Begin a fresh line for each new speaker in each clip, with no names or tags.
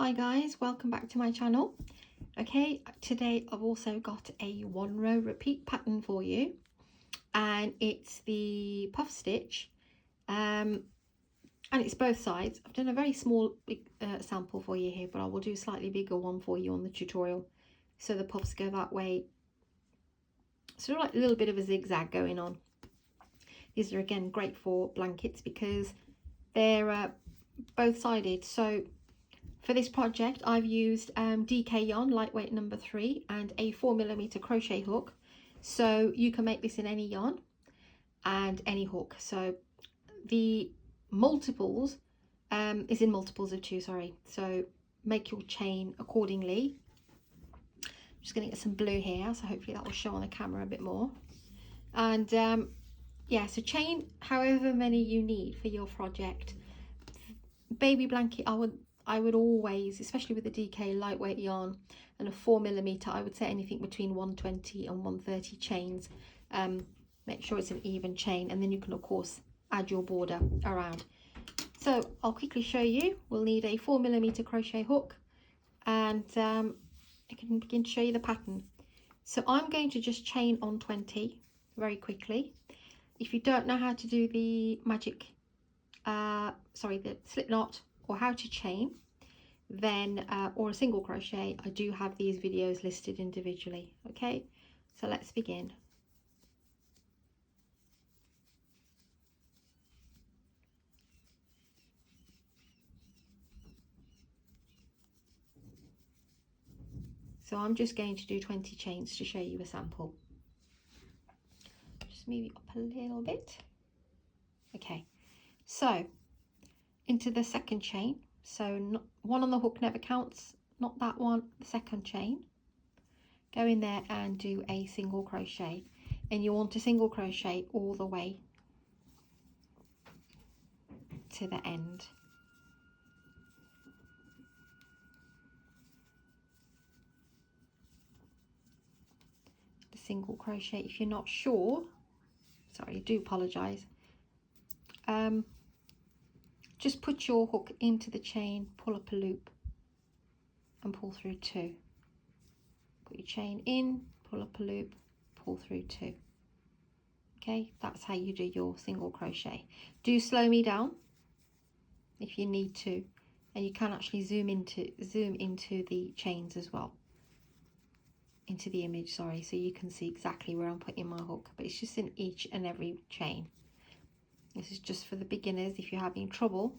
Hi guys, welcome back to my channel. Okay, today I've also got a 1-row repeat pattern for you, and it's the puff stitch, and it's both sides. I've done a very small sample for you here, but I will do a slightly bigger one for you on the tutorial. So the puffs go that way, sort of like a little bit of a zigzag going on. These are again great for blankets because they're both sided. So for this project, I've used DK yarn, lightweight number 3, and a 4mm crochet hook. So you can make this in any yarn and any hook. So the multiples is in multiples of 2, sorry. So make your chain accordingly. I'm just going to get some blue here, so hopefully that will show on the camera a bit more. And yeah, so chain however many you need for your project. Baby blanket, I would always, especially with the DK lightweight yarn and a 4mm, I would say anything between 120 and 130 chains. Make sure it's an even chain, and then you can of course add your border around. So I'll quickly show you. We'll need a 4mm crochet hook, and I can begin to show you the pattern. So I'm going to just chain on 20 very quickly. If you don't know how to do the magic, the slip knot, or how to chain, then or a single crochet, I do have these videos listed individually. Okay, so let's begin. So I'm just going to do 20 chains to show you a sample. Just move it up a little bit. Okay, so into the second chain. So one on the hook never counts, not that one, the second chain. Go in there and do a single crochet, and you want to single crochet all the way to the end. The single crochet, if you're not sure, sorry, I do apologize, just put your hook into the chain, pull up a loop and pull through 2. Put your chain in, pull up a loop, pull through 2. Okay, that's how you do your single crochet. Do slow me down if you need to, and you can actually zoom into the chains as well, into the image, sorry, so you can see exactly where I'm putting my hook, but it's just in each and every chain. This is just for the beginners. If you're having trouble,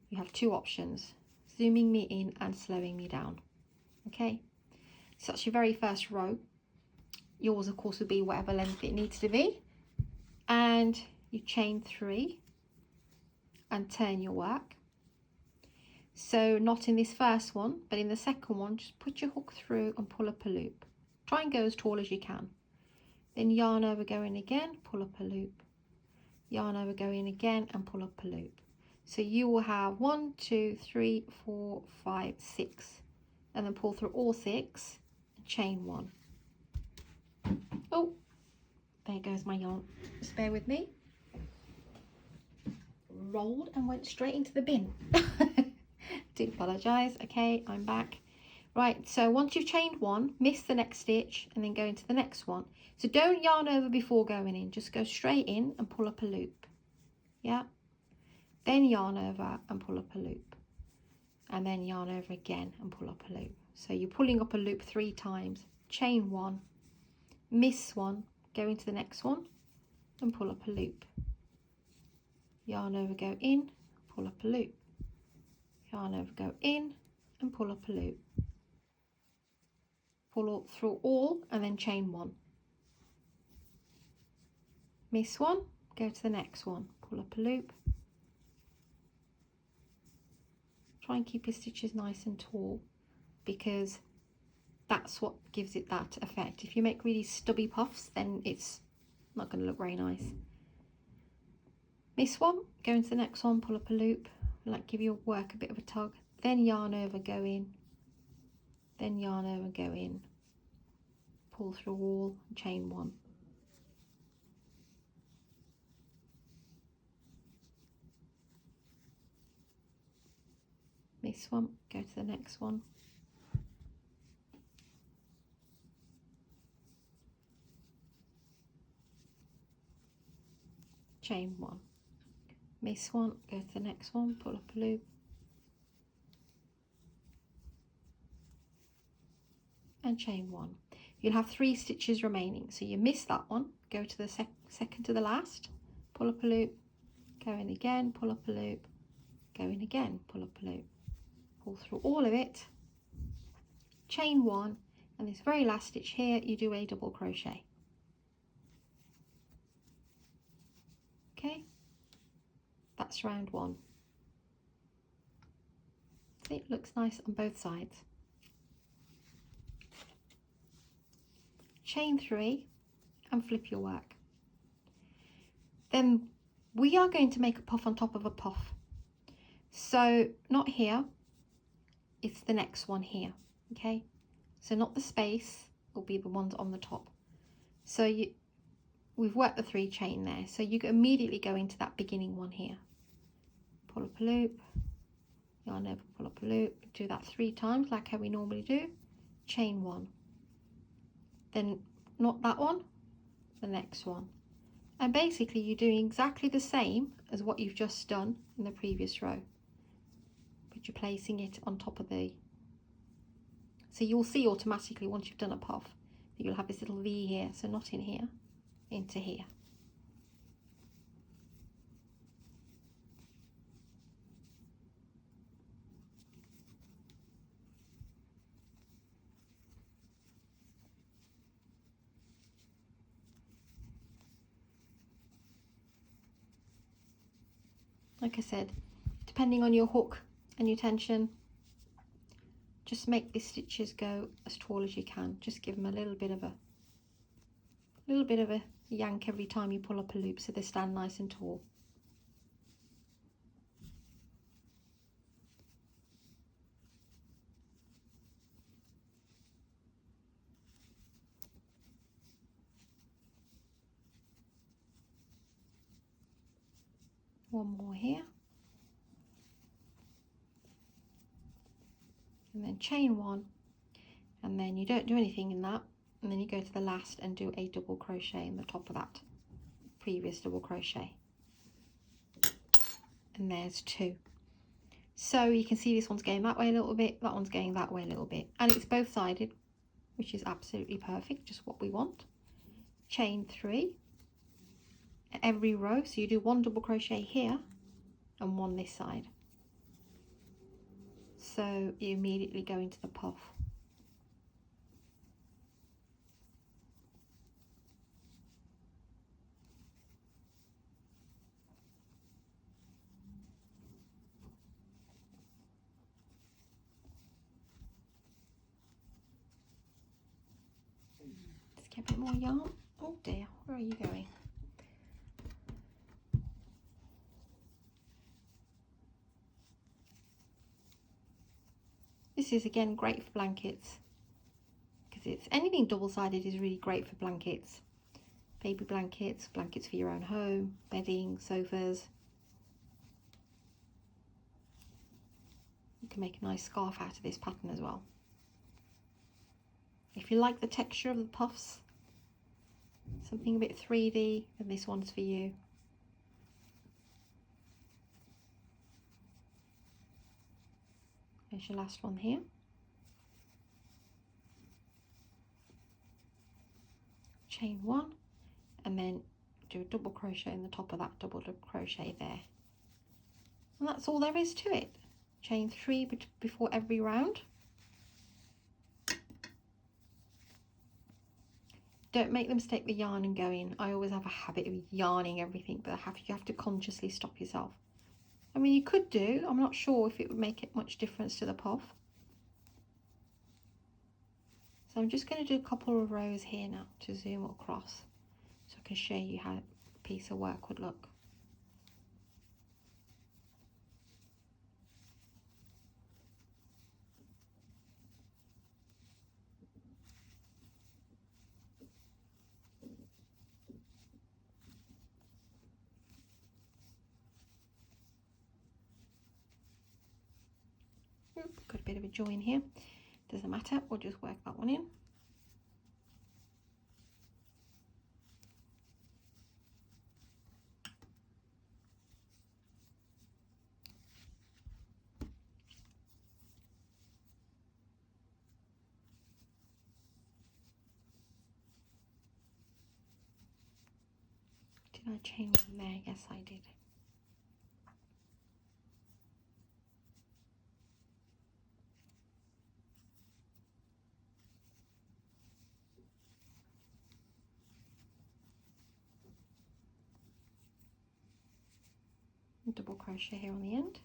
you have 2 options: zooming me in and slowing me down. Okay, so that's your very first row. Yours of course would be whatever length it needs to be, and you chain 3 and turn your work. So not in this first one, but in the second one, just put your hook through and pull up a loop. Try and go as tall as you can. Then yarn over, go in again, pull up a loop. Yarn over, go in again and pull up a loop. So you will have 1, 2, 3, 4, 5, 6, and then pull through all 6 and chain 1. Oh, there goes my yarn. Just bear with me. Rolled and went straight into the bin. Do apologize. Okay, I'm back. Right, so once you've chained 1, miss the next stitch and then go into the next one. So don't yarn over before going in, just go straight in and pull up a loop. Yeah, then yarn over and pull up a loop, and then yarn over again and pull up a loop. So you're pulling up a loop 3 times, chain 1, miss 1, go into the next one and pull up a loop. Yarn over, go in, pull up a loop. Yarn over, go in and pull up a loop. Pull through all and then chain 1. Miss 1, go to the next one, pull up a loop. Try and keep your stitches nice and tall, because that's what gives it that effect. If you make really stubby puffs, then it's not going to look very nice. Miss 1, go into the next one, pull up a loop, like give your work a bit of a tug, then yarn over, go in, then yarn over, go in, pull through all, chain 1. This one, go to the next one, chain 1, miss one, go to the next one, pull up a loop, and chain 1. You'll have 3 stitches remaining, so you miss that one, go to the second to the last, pull up a loop, go in again, pull up a loop, go in again, pull up a loop, pull through all of it, chain 1, and this very last stitch here you do a double crochet. Okay, that's round 1. See, it looks nice on both sides. Chain 3 and flip your work. Then we are going to make a puff on top of a puff. So not here, it's the next one here, okay? So not the space, will be the ones on the top. So we've worked the 3 chain there, so you immediately go into that beginning one here. Pull up a loop, yarn over, pull up a loop, do that 3 times like how we normally do, chain 1. Then not that one, the next one. And basically you're doing exactly the same as what you've just done in the previous row, but you're placing it on top of the, so you'll see automatically once you've done a puff that you'll have this little V here, so not in here, into here. Like I said, depending on your hook and your tension, just make the stitches go as tall as you can. Just give them a little bit of a yank every time you pull up a loop so they stand nice and tall. One more here, and then chain 1, and then you don't do anything in that, and then you go to the last and do a double crochet in the top of that previous double crochet, and there's 2. So you can see this one's going that way a little bit, that one's going that way a little bit, and it's both sided, which is absolutely perfect, just what we want. Chain 3 every row, so you do 1 double crochet here and 1 this side, so you immediately go into the puff. Let's get a bit more yarn. Oh dear, where are you going? This is again great for blankets, because it's anything double-sided is really great for blankets. Baby blankets, blankets for your own home, bedding, sofas. You can make a nice scarf out of this pattern as well. If you like the texture of the puffs, something a bit 3D, then this one's for you. There's your last one here. Chain 1, and then do a double crochet in the top of that double crochet there. And that's all there is to it. Chain 3 before every round. Don't make the mistake with yarning going. I always have a habit of yarning everything, but you have to consciously stop yourself. I mean, you could do, I'm not sure if it would make it much difference to the puff. So I'm just going to do a couple of rows here now to zoom across, so I can show you how a piece of work would look. Got a bit of a join here. Doesn't matter, we'll just work that one in. Did I chain one there? Yes, I did. Double crochet here on the end.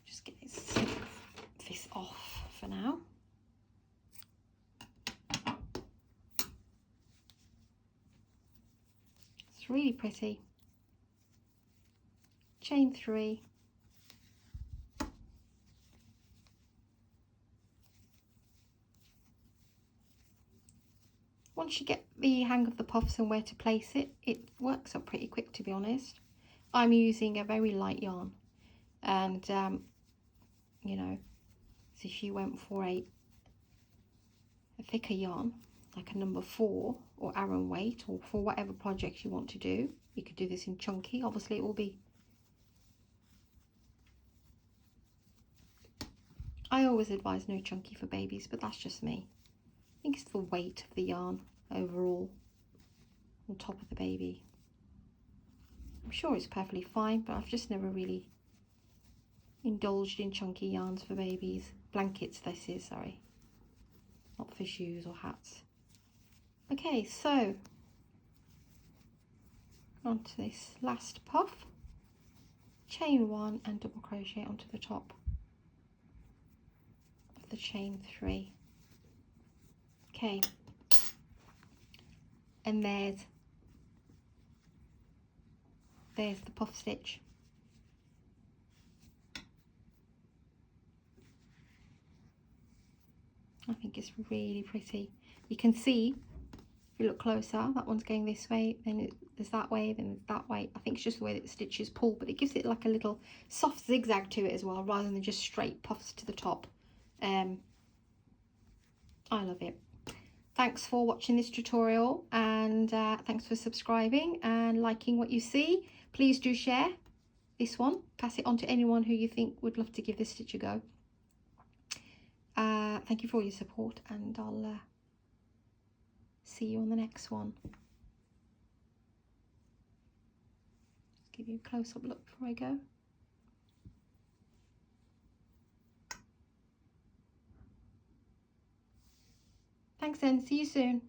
Just get this off for now. It's really pretty. Chain 3. Once you get the hang of the puffs and where to place it, it works up pretty quick, to be honest. I'm using a very light yarn, and you know, so if you went for a thicker yarn, like a number 4 or Aran weight, or for whatever project you want to do, you could do this in chunky. Obviously it will be, I always advise no chunky for babies, but that's just me. I think it's the weight of the yarn overall on top of the baby. I'm sure it's perfectly fine, but I've just never really indulged in chunky yarns for babies. Blankets, this is, sorry, not for shoes or hats. Okay, so onto this last puff, chain 1 and double crochet onto the top of the chain 3. Okay, and there's the puff stitch. I think it's really pretty. You can see, if you look closer, that one's going this way, then there's that way, then there's that way. I think it's just the way that the stitches pull, but it gives it like a little soft zigzag to it as well, rather than just straight puffs to the top. I love it. Thanks for watching this tutorial, and thanks for subscribing and liking what you see. Please do share this one, pass it on to anyone who you think would love to give this stitch a go. Thank you for all your support, and I'll see you on the next one. Just give you a close-up look before I go. Thanks then, see you soon.